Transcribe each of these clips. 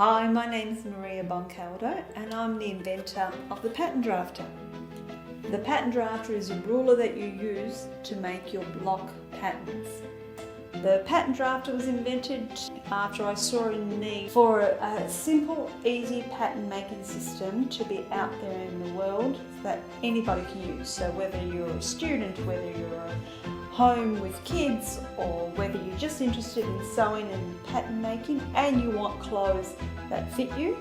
Hi, my name is Maria Boncaldo and I'm the inventor of the pattern drafter. The pattern drafter is a ruler that you use to make your block patterns. The pattern drafter was invented after I saw a need for a simple, easy pattern making system to be out there in the world that anybody can use. So whether you're a student, whether you're home with kids, or whether you're just interested in sewing and pattern making and you want clothes that fit you,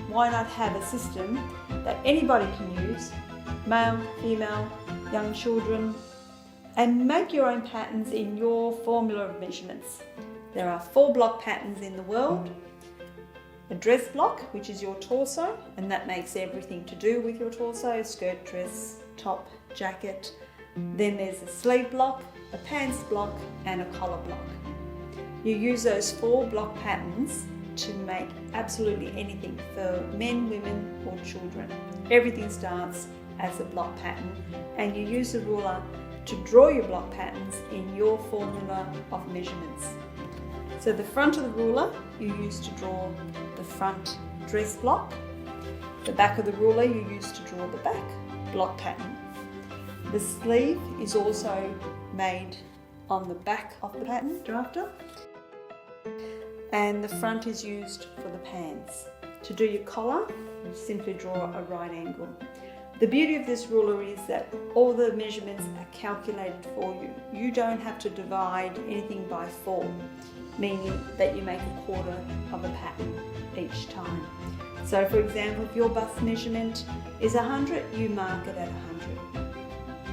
why not have a system that anybody can use, male, female, young children, and make your own patterns in your formula of measurements. There are 4 block patterns in the world. A dress block, which is your torso, and that makes everything to do with your torso: skirt, dress, top, jacket. Then there's a sleeve block, a pants block, and a collar block. You use those 4 block patterns to make absolutely anything for men, women, or children. Everything starts as a block pattern, and you use the ruler to draw your block patterns in your formula of measurements. So the front of the ruler you use to draw the front dress block. The back of the ruler you use to draw the back block pattern. The sleeve is also made on the back of the pattern drafter, and the front is used for the pants. To do your collar, you simply draw a right angle. The beauty of this ruler is that all the measurements are calculated for you. You don't have to divide anything by 4, meaning that you make a quarter of a pattern each time. So for example, if your bust measurement is 100, you mark it at 100.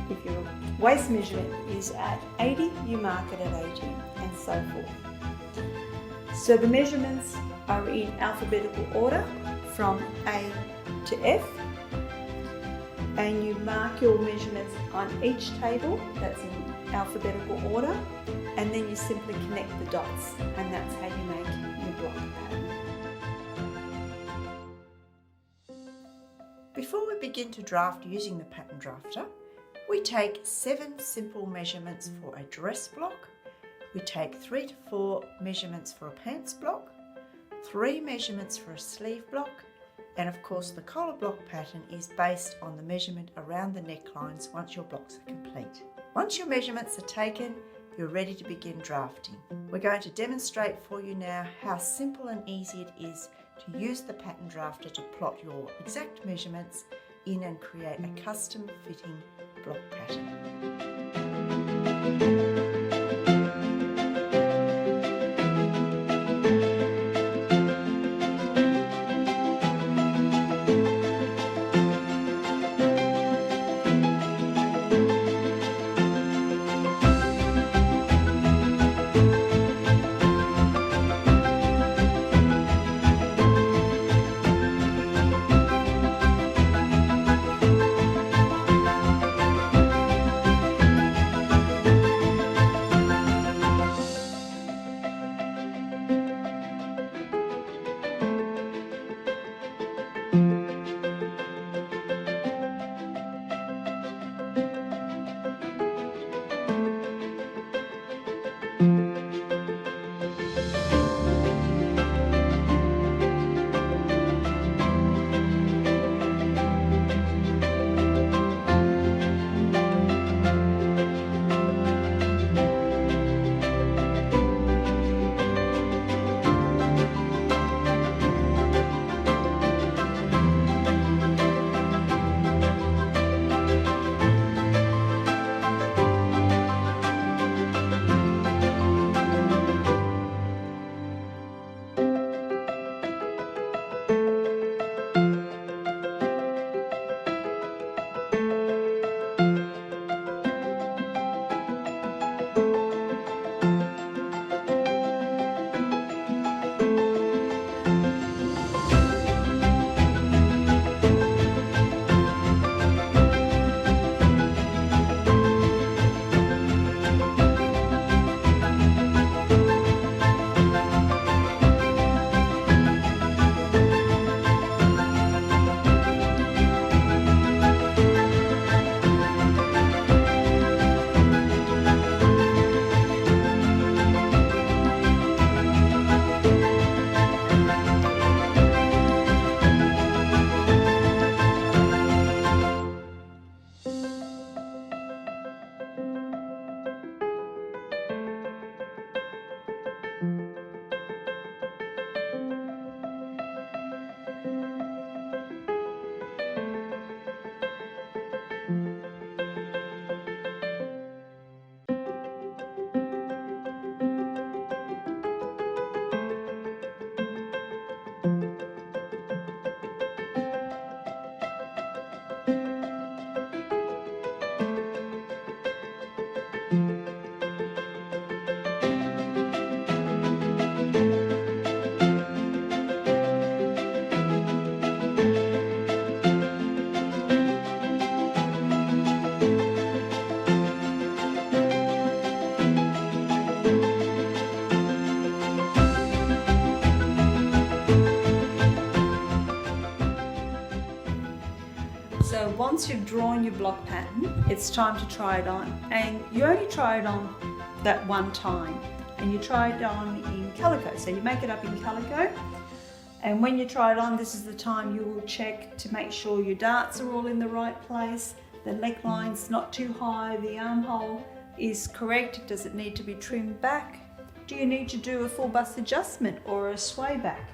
If your waist measurement is at 80, you mark it at 80, and so forth. So the measurements are in alphabetical order from A to F, and you mark your measurements on each table that's in alphabetical order, and then you simply connect the dots, and that's how you make your block pattern. Before we begin to draft using the pattern drafter, we take 7 simple measurements for a dress block. We take 3 to 4 measurements for a pants block, 3 measurements for a sleeve block, and of course the collar block pattern is based on the measurement around the necklines once your blocks are complete. Once your measurements are taken, you're ready to begin drafting. We're going to demonstrate for you now how simple and easy it is to use the pattern drafter to plot your exact measurements in and create a custom fitting block pattern. So once you've drawn your block pattern, it's time to try it on. And you only try it on that one time. And you try it on in calico. So you make it up in calico. And when you try it on, this is the time you will check to make sure your darts are all in the right place, the neckline's not too high, the armhole is correct, does it need to be trimmed back? Do you need to do a full bust adjustment or a sway back?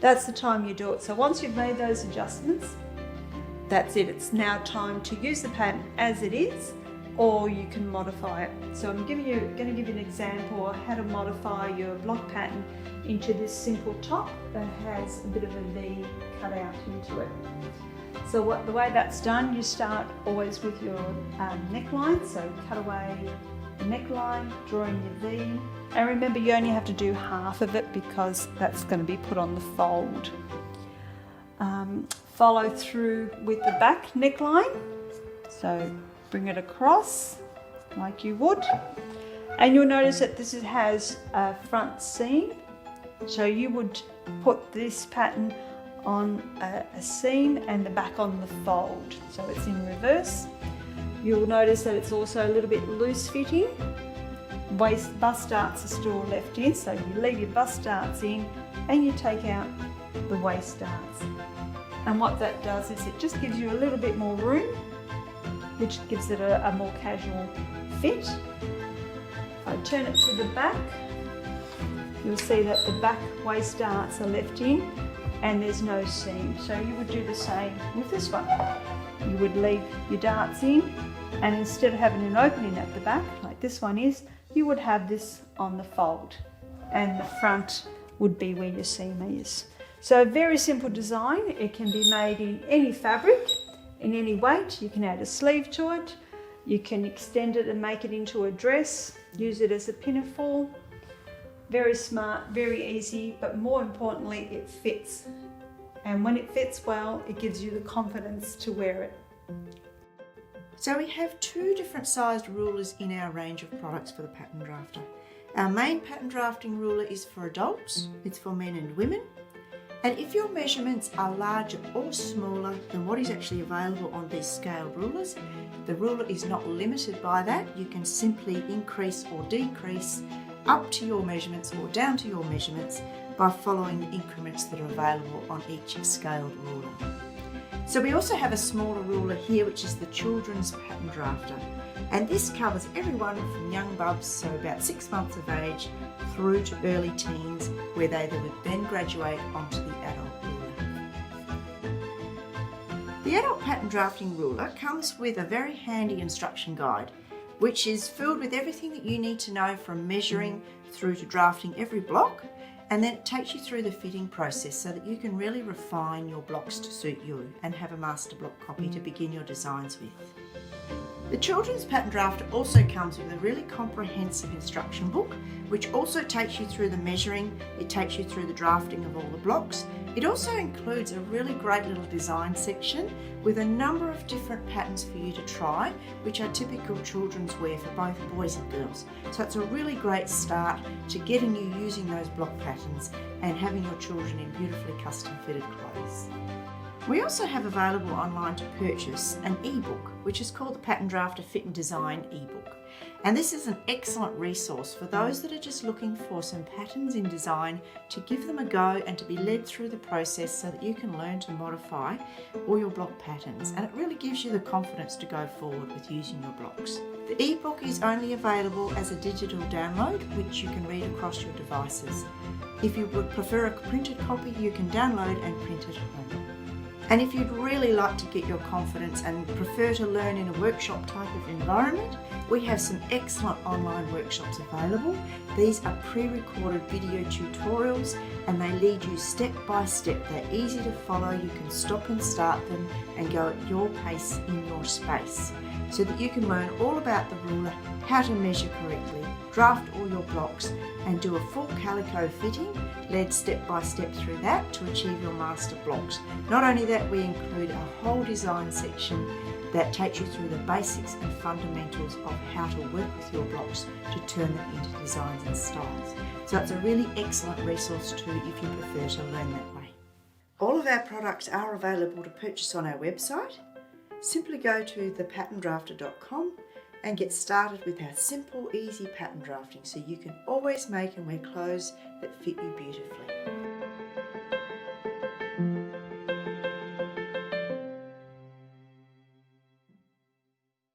That's the time you do it. So once you've made those adjustments, that's it. It's now time to use the pattern as it is, or you can modify it. So I'm going to give you an example of how to modify your block pattern into this simple top that has a bit of a V cut out into it. So the way that's done, you start always with your neckline. So cut away the neckline, drawing your V. And remember, you only have to do half of it because that's going to be put on the fold. Follow through with the back neckline. So bring it across like you would. And you'll notice that this has a front seam. So you would put this pattern on a seam and the back on the fold. So it's in reverse. You'll notice that it's also a little bit loose fitting. Bust darts are still left in, so you leave your bust darts in and you take out the waist darts. And what that does is it just gives you a little bit more room, which gives it a more casual fit. If I turn it to the back, you'll see that the back waist darts are left in and there's no seam. So you would do the same with this one. You would leave your darts in, and instead of having an opening at the back like this one is, you would have this on the fold and the front would be where your seam is. So a very simple design. It can be made in any fabric, in any weight. You can add a sleeve to it. You can extend it and make it into a dress, use it as a pinafore. Very smart, very easy, but more importantly, it fits. And when it fits well, it gives you the confidence to wear it. So we have two different sized rulers in our range of products for the pattern drafter. Our main pattern drafting ruler is for adults, it's for men and women. And if your measurements are larger or smaller than what is actually available on these scaled rulers, the ruler is not limited by that. You can simply increase or decrease up to your measurements or down to your measurements by following the increments that are available on each scaled ruler. So we also have a smaller ruler here, which is the children's pattern drafter. And this covers everyone from young bubs, so about 6 months of age, through to early teens, where they would then graduate onto the adult ruler. The adult pattern drafting ruler comes with a very handy instruction guide, which is filled with everything that you need to know from measuring through to drafting every block, and then it takes you through the fitting process so that you can really refine your blocks to suit you and have a master block copy to begin your designs with. The children's pattern drafter also comes with a really comprehensive instruction book, which also takes you through the measuring, it takes you through the drafting of all the blocks. It also includes a really great little design section with a number of different patterns for you to try, which are typical children's wear for both boys and girls. So it's a really great start to getting you using those block patterns and having your children in beautifully custom fitted clothes. We also have available online to purchase an eBook, which is called the Pattern Drafter Fit and Design eBook. And this is an excellent resource for those that are just looking for some patterns in design to give them a go and to be led through the process so that you can learn to modify all your block patterns. And it really gives you the confidence to go forward with using your blocks. The eBook is only available as a digital download, which you can read across your devices. If you would prefer a printed copy, you can download and print at home. And if you'd really like to get your confidence and prefer to learn in a workshop type of environment, we have some excellent online workshops available. These are pre-recorded video tutorials and they lead you step by step. They're easy to follow, you can stop and start them and go at your pace in your space so that you can learn all about the ruler, how to measure correctly, draft all your blocks and do a full calico fitting, led step by step through that to achieve your master blocks. Not only that, we include a whole design section that takes you through the basics and fundamentals of how to work with your blocks to turn them into designs and styles. So it's a really excellent resource too if you prefer to learn that way. All of our products are available to purchase on our website. Simply go to thepatterndrafter.com and get started with our simple, easy pattern drafting so you can always make and wear clothes that fit you beautifully.